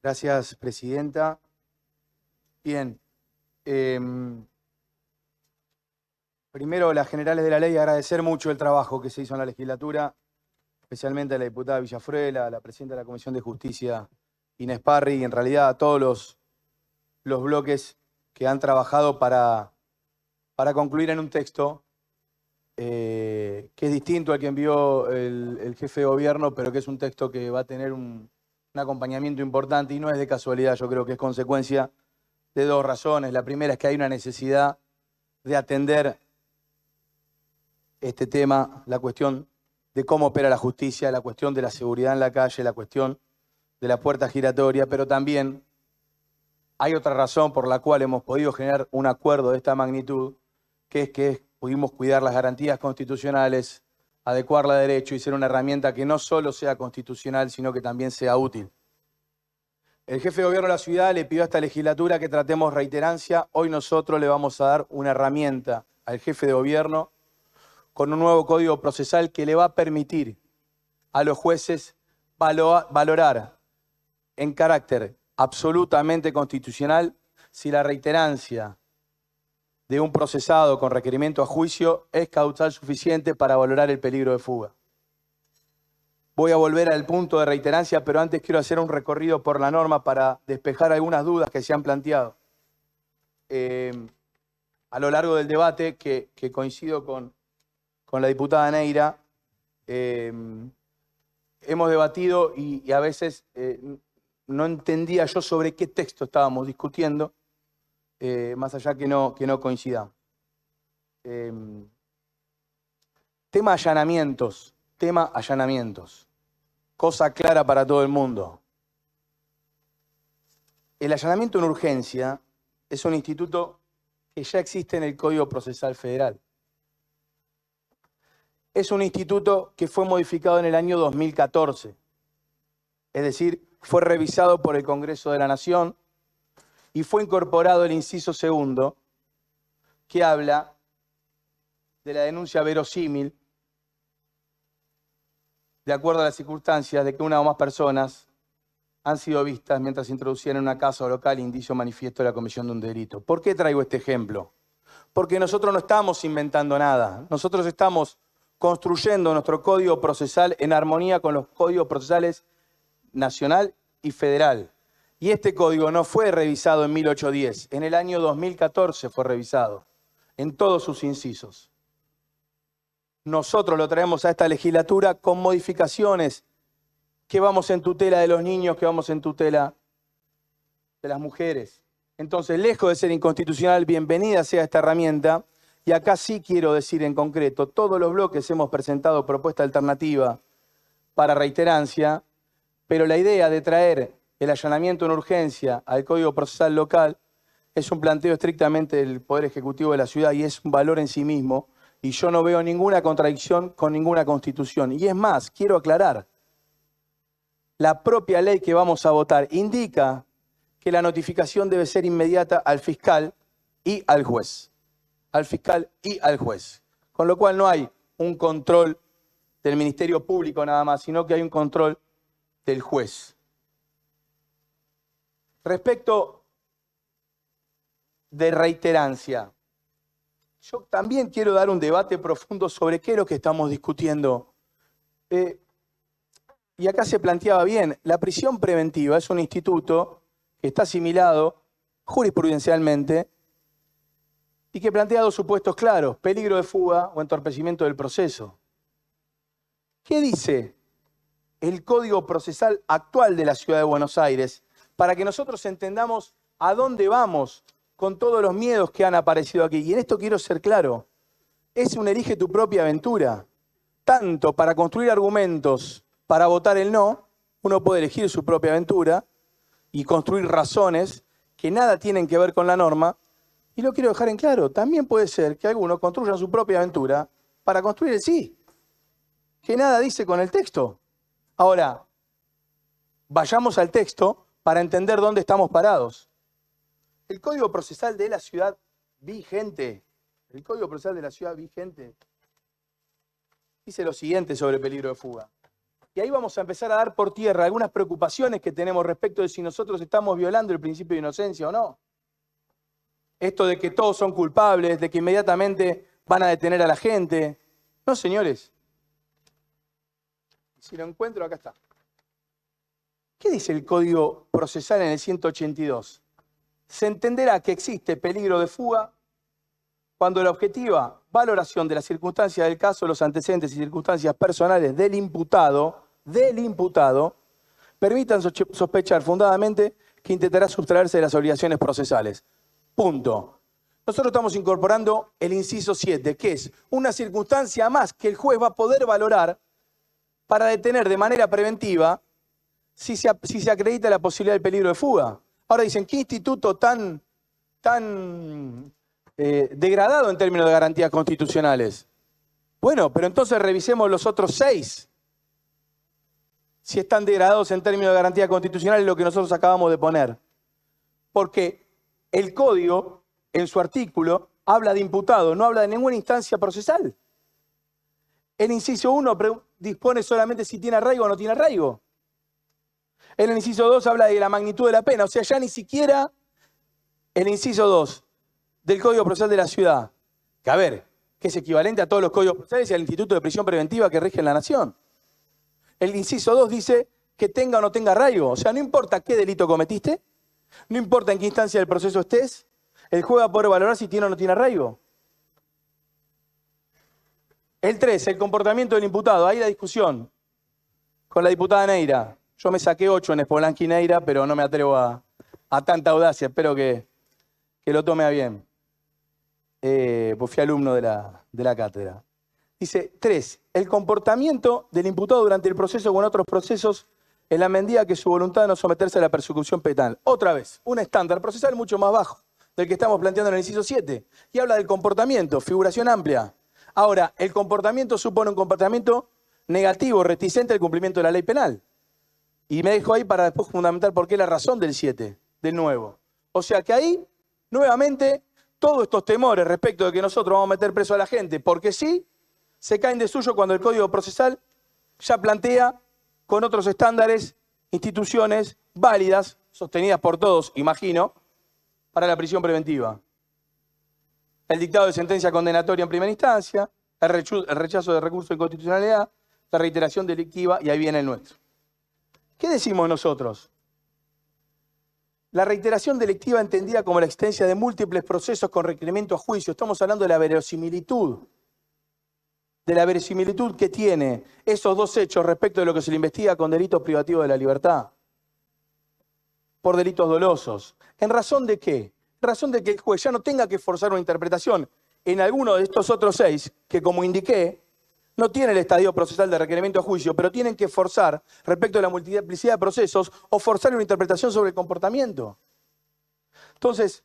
Gracias, presidenta. Bien. Primero, las generales de la ley, agradecer mucho el trabajo que se hizo en la legislatura, especialmente a la diputada Villafruela, a la presidenta de la Comisión de Justicia, Inés Parry, y en realidad a todos los bloques que han trabajado para concluir en un texto que es distinto al que envió el jefe de gobierno, pero que es un texto que va a tener un acompañamiento importante y no es de casualidad. Yo creo que es consecuencia de dos razones. La primera es que hay una necesidad de atender este tema, la cuestión de cómo opera la justicia, la cuestión de la seguridad en la calle, la cuestión de la puerta giratoria, pero también hay otra razón por la cual hemos podido generar un acuerdo de esta magnitud, que es que pudimos cuidar las garantías constitucionales, adecuarla a derecho y ser una herramienta que no solo sea constitucional, sino que también sea útil. El jefe de gobierno de la ciudad le pidió a esta legislatura que tratemos reiterancia. Hoy nosotros le vamos a dar una herramienta al jefe de gobierno con un nuevo código procesal que le va a permitir a los jueces valorar en carácter absolutamente constitucional si la reiterancia de un procesado con requerimiento a juicio es causal suficiente para valorar el peligro de fuga. Voy a volver al punto de reiterancia, pero antes quiero hacer un recorrido por la norma para despejar algunas dudas que se han planteado. A lo largo del debate, que coincido con la diputada Neira, hemos debatido y a veces no entendía yo sobre qué texto estábamos discutiendo, más allá que no coincidamos. Tema allanamientos. Cosa clara para todo el mundo. El allanamiento en urgencia es un instituto que ya existe en el Código Procesal Federal. Es un instituto que fue modificado en el año 2014. Es decir, fue revisado por el Congreso de la Nación y fue incorporado el inciso segundo, que habla de la denuncia verosímil, de acuerdo a las circunstancias de que una o más personas han sido vistas mientras se introducían en una casa o local indicio manifiesto de la comisión de un delito. ¿Por qué traigo este ejemplo? Porque nosotros no estamos inventando nada. Nosotros estamos construyendo nuestro código procesal en armonía con los códigos procesales nacional y federal. Y este código no fue revisado en 1810, en el año 2014 fue revisado, en todos sus incisos. Nosotros lo traemos a esta legislatura con modificaciones, que vamos en tutela de los niños, que vamos en tutela de las mujeres. Entonces, lejos de ser inconstitucional, bienvenida sea esta herramienta. Y acá sí quiero decir en concreto, todos los bloques hemos presentado propuesta alternativa para reiterancia, pero la idea de traer el allanamiento en urgencia al Código Procesal local es un planteo estrictamente del Poder Ejecutivo de la ciudad y es un valor en sí mismo. Y yo no veo ninguna contradicción con ninguna constitución. Y es más, quiero aclarar, la propia ley que vamos a votar indica que la notificación debe ser inmediata al fiscal y al juez. Al fiscal y al juez. Con lo cual no hay un control del Ministerio Público nada más, sino que hay un control del juez. Respecto de reiterancia, yo también quiero dar un debate profundo sobre qué es lo que estamos discutiendo. Y acá se planteaba bien, la prisión preventiva es un instituto que está asimilado jurisprudencialmente y que plantea dos supuestos claros, peligro de fuga o entorpecimiento del proceso. ¿Qué dice el Código Procesal actual de la Ciudad de Buenos Aires para que nosotros entendamos a dónde vamos con todos los miedos que han aparecido aquí? Y en esto quiero ser claro, es un elige tu propia aventura. Tanto para construir argumentos para votar el no, uno puede elegir su propia aventura y construir razones que nada tienen que ver con la norma. Y lo quiero dejar en claro, también puede ser que algunos construyan su propia aventura para construir el sí, que nada dice con el texto. Ahora, vayamos al texto para entender dónde estamos parados. El Código Procesal de la Ciudad vigente, dice lo siguiente sobre peligro de fuga. Y ahí vamos a empezar a dar por tierra algunas preocupaciones que tenemos respecto de si nosotros estamos violando el principio de inocencia o no. Esto de que todos son culpables, de que inmediatamente van a detener a la gente. No, señores. Si lo encuentro, acá está. ¿Qué dice el Código Procesal en el 182? Se entenderá que existe peligro de fuga cuando la objetiva valoración de las circunstancias del caso, los antecedentes y circunstancias personales del imputado, permitan sospechar fundadamente que intentará sustraerse de las obligaciones procesales. Punto. Nosotros estamos incorporando el inciso 7, que es una circunstancia más que el juez va a poder valorar para detener de manera preventiva si se acredita la posibilidad del peligro de fuga. Ahora dicen, ¿qué instituto tan degradado en términos de garantías constitucionales? Bueno, pero entonces revisemos los otros 6. Si están degradados en términos de garantías constitucionales, lo que nosotros acabamos de poner. Porque el Código, en su artículo, habla de imputado, no habla de ninguna instancia procesal. El inciso 1 dispone solamente si tiene arraigo o no tiene arraigo. El inciso 2 habla de la magnitud de la pena, o sea, ya ni siquiera el inciso 2 del Código Procesal de la Ciudad, que a ver, que es equivalente a todos los códigos procesales y al Instituto de Prisión Preventiva que rige en la Nación. El inciso 2 dice que tenga o no tenga arraigo, o sea, no importa qué delito cometiste, no importa en qué instancia del proceso estés, el juez va a poder valorar si tiene o no tiene arraigo. El 3, el comportamiento del imputado, ahí la discusión con la diputada Neira. Yo me saqué 8 en Spolanqui Neira, pero no me atrevo a tanta audacia, espero que lo tome a bien. Pues fui alumno de la cátedra. Dice, 3, el comportamiento del imputado durante el proceso o en otros procesos en la medida que su voluntad de no someterse a la persecución penal. Otra vez, un estándar procesal mucho más bajo del que estamos planteando en el inciso 7. Y habla del comportamiento, figuración amplia. Ahora, el comportamiento supone un comportamiento negativo, reticente al cumplimiento de la ley penal. Y me dejo ahí para después fundamentar por qué la razón del 7, del nuevo. O sea que ahí, nuevamente, todos estos temores respecto de que nosotros vamos a meter preso a la gente, porque sí, se caen de suyo cuando el Código Procesal ya plantea con otros estándares instituciones válidas, sostenidas por todos, imagino, para la prisión preventiva. El dictado de sentencia condenatoria en primera instancia, el rechazo de recurso de inconstitucionalidad, la reiteración delictiva, y ahí viene el nuestro. ¿Qué decimos nosotros? La reiteración delictiva entendida como la existencia de múltiples procesos con requerimiento a juicio. Estamos hablando de la verosimilitud que tiene esos dos hechos respecto de lo que se le investiga con delitos privativos de la libertad, por delitos dolosos. ¿En razón de qué? En razón de que el juez ya no tenga que forzar una interpretación en alguno de estos otros 6, que como indiqué, no tiene el estadio procesal de requerimiento a juicio, pero tienen que forzar respecto a la multiplicidad de procesos o forzar una interpretación sobre el comportamiento. Entonces,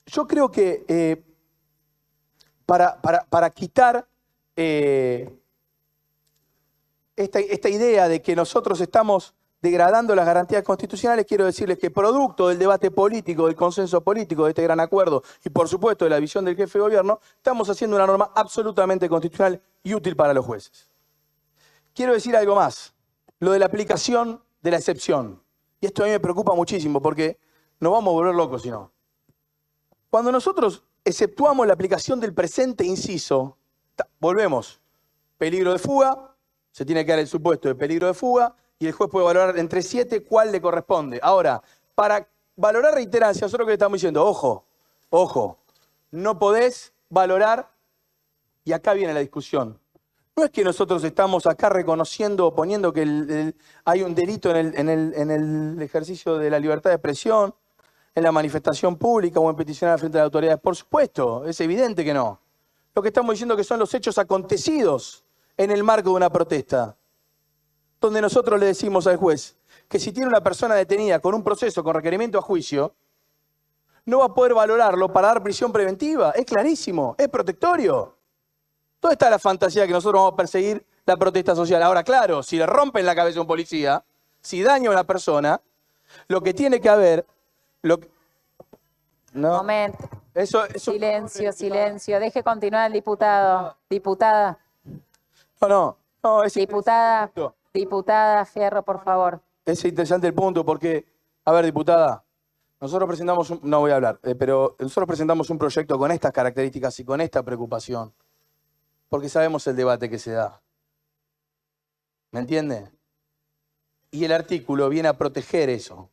yo creo que para quitar esta idea de que nosotros estamos degradando las garantías constitucionales, quiero decirles que producto del debate político, del consenso político, de este gran acuerdo y por supuesto de la visión del jefe de gobierno, estamos haciendo una norma absolutamente constitucional y útil para los jueces. Quiero decir algo más, lo de la aplicación de la excepción. Y esto a mí me preocupa muchísimo porque nos vamos a volver locos si no. Cuando nosotros exceptuamos la aplicación del presente inciso, volvemos, peligro de fuga, se tiene que dar el supuesto de peligro de fuga y el juez puede valorar entre 7 cuál le corresponde. Ahora, para valorar reiterancia, nosotros que le estamos diciendo, ojo, no podés valorar, y acá viene la discusión. No es que nosotros estamos acá reconociendo o poniendo que hay un delito en el ejercicio de la libertad de expresión, en la manifestación pública o en peticionar frente a las autoridades. Por supuesto, es evidente que no. Lo que estamos diciendo que son los hechos acontecidos en el marco de una protesta, donde nosotros le decimos al juez que si tiene una persona detenida con un proceso con requerimiento a juicio, no va a poder valorarlo para dar prisión preventiva. Es clarísimo, es protectorio. ¿Dónde está la fantasía que nosotros vamos a perseguir la protesta social? Ahora, claro, si le rompen la cabeza a un policía, si daña a una persona, lo que tiene que haber... No. Momento. Silencio. Deje continuar el diputado. Diputada. No, es Diputada. Diputada Fierro, por favor. Es interesante el punto porque, a ver, diputada, nosotros presentamos, no voy a hablar, pero nosotros presentamos un proyecto con estas características y con esta preocupación, porque sabemos el debate que se da. ¿Me entiende? Y el artículo viene a proteger eso,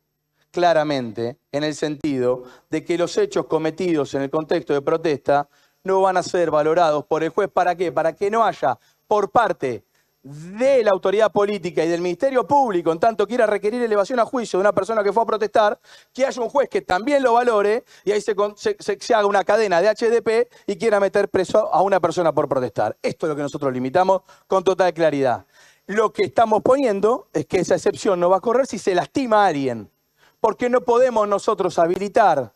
claramente, en el sentido de que los hechos cometidos en el contexto de protesta no van a ser valorados por el juez. ¿Para qué? Para que no haya por parte de la autoridad política y del Ministerio Público, en tanto quiera requerir elevación a juicio de una persona que fue a protestar, que haya un juez que también lo valore y ahí se haga una cadena de HDP y quiera meter preso a una persona por protestar. Esto es lo que nosotros limitamos con total claridad. Lo que estamos poniendo es que esa excepción no va a correr si se lastima a alguien, porque no podemos nosotros habilitar,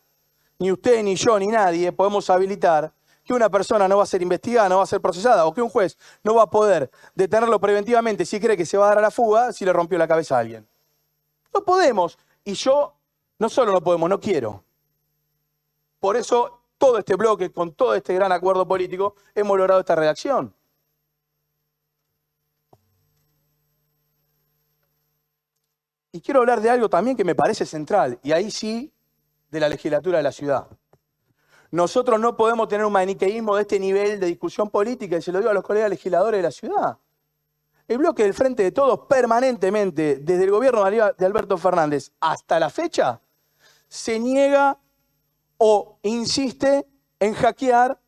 ni usted, ni yo, ni nadie, podemos habilitar que una persona no va a ser investigada, no va a ser procesada, o que un juez no va a poder detenerlo preventivamente si cree que se va a dar a la fuga si le rompió la cabeza a alguien. No podemos. Y yo, no solo no podemos, no quiero. Por eso, todo este bloque, con todo este gran acuerdo político, hemos logrado esta redacción. Y quiero hablar de algo también que me parece central, y ahí sí, de la legislatura de la ciudad. Nosotros no podemos tener un maniqueísmo de este nivel de discusión política, y se lo digo a los colegas legisladores de la ciudad. El bloque del Frente de Todos permanentemente, desde el gobierno de Alberto Fernández hasta la fecha, se niega o insiste en hackear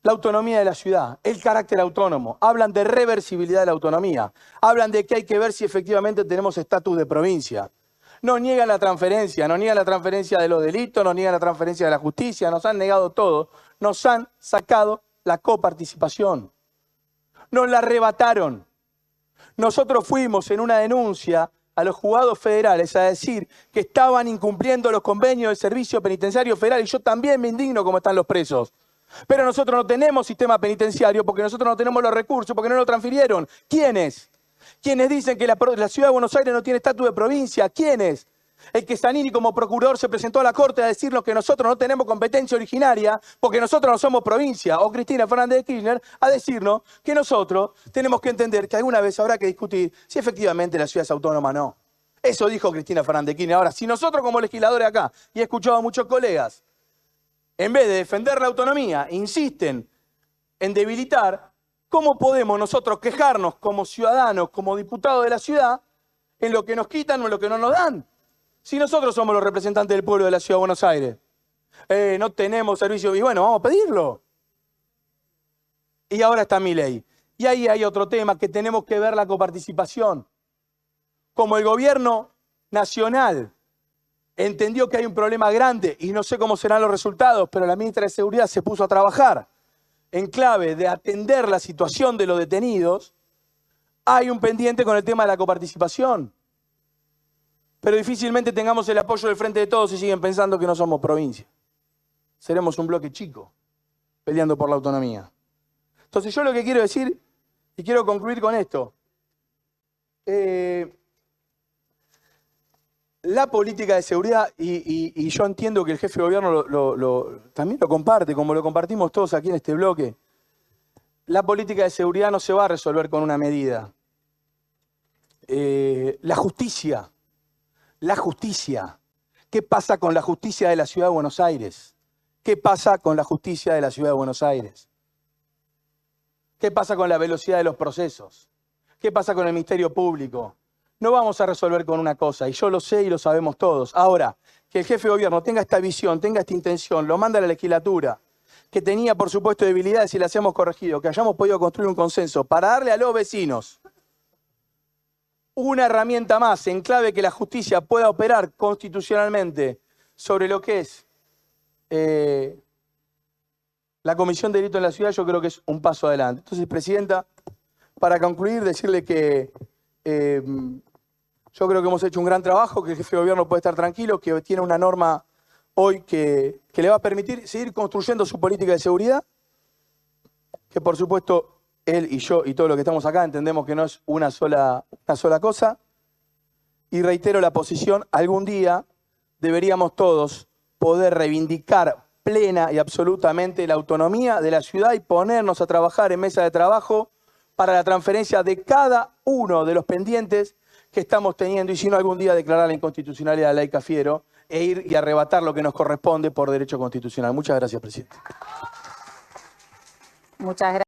la autonomía de la ciudad, el carácter autónomo. Hablan de reversibilidad de la autonomía. Hablan de que hay que ver si efectivamente tenemos estatus de provincia. Nos niegan la transferencia, nos niegan la transferencia de los delitos, nos niegan la transferencia de la justicia, nos han negado todo, nos han sacado la coparticipación, nos la arrebataron. Nosotros fuimos en una denuncia a los juzgados federales a decir que estaban incumpliendo los convenios del Servicio Penitenciario Federal y yo también me indigno como están los presos. Pero nosotros no tenemos sistema penitenciario porque nosotros no tenemos los recursos, porque no lo transfirieron. ¿Quiénes? ¿Quiénes dicen que la ciudad de Buenos Aires no tiene estatus de provincia? ¿Quiénes? El que Zanini como procurador se presentó a la Corte a decirnos que nosotros no tenemos competencia originaria porque nosotros no somos provincia. O Cristina Fernández de Kirchner a decirnos que nosotros tenemos que entender que alguna vez habrá que discutir si efectivamente la ciudad es autónoma o no. Eso dijo Cristina Fernández de Kirchner. Ahora, si nosotros como legisladores acá, y he escuchado a muchos colegas, en vez de defender la autonomía, insisten en debilitar, ¿cómo podemos nosotros quejarnos como ciudadanos, como diputados de la ciudad, en lo que nos quitan o en lo que no nos dan? Si nosotros somos los representantes del pueblo de la ciudad de Buenos Aires, no tenemos servicio, y bueno, vamos a pedirlo. Y ahora está mi ley. Y ahí hay otro tema que tenemos que ver la coparticipación. Como el gobierno nacional entendió que hay un problema grande y no sé cómo serán los resultados, pero la ministra de Seguridad se puso a trabajar en clave de atender la situación de los detenidos, hay un pendiente con el tema de la coparticipación. Pero difícilmente tengamos el apoyo del Frente de Todos si siguen pensando que no somos provincia. Seremos un bloque chico, peleando por la autonomía. Entonces yo lo que quiero decir, y quiero concluir con esto, la política de seguridad, y yo entiendo que el jefe de gobierno también lo comparte, como lo compartimos todos aquí en este bloque. La política de seguridad no se va a resolver con una medida. La justicia. ¿Qué pasa con la justicia de la Ciudad de Buenos Aires? ¿Qué pasa con la justicia de la Ciudad de Buenos Aires? ¿Qué pasa con la velocidad de los procesos? ¿Qué pasa con el Ministerio Público? No vamos a resolver con una cosa, y yo lo sé y lo sabemos todos. Ahora, que el jefe de gobierno tenga esta visión, tenga esta intención, lo manda a la legislatura, que tenía, por supuesto, debilidades y las hemos corregido, que hayamos podido construir un consenso para darle a los vecinos una herramienta más en clave que la justicia pueda operar constitucionalmente sobre lo que es la Comisión de Delito en la ciudad, yo creo que es un paso adelante. Entonces, Presidenta, para concluir, decirle que yo creo que hemos hecho un gran trabajo, que el jefe de gobierno puede estar tranquilo, que tiene una norma hoy que le va a permitir seguir construyendo su política de seguridad, que por supuesto él y yo y todos los que estamos acá entendemos que no es una sola cosa. Y reitero la posición, algún día deberíamos todos poder reivindicar plena y absolutamente la autonomía de la ciudad y ponernos a trabajar en mesa de trabajo para la transferencia de cada uno de los pendientes que estamos teniendo, y si no, algún día declarar la inconstitucionalidad de la ley Cafiero e ir y arrebatar lo que nos corresponde por derecho constitucional. Muchas gracias, presidente. Muchas gracias.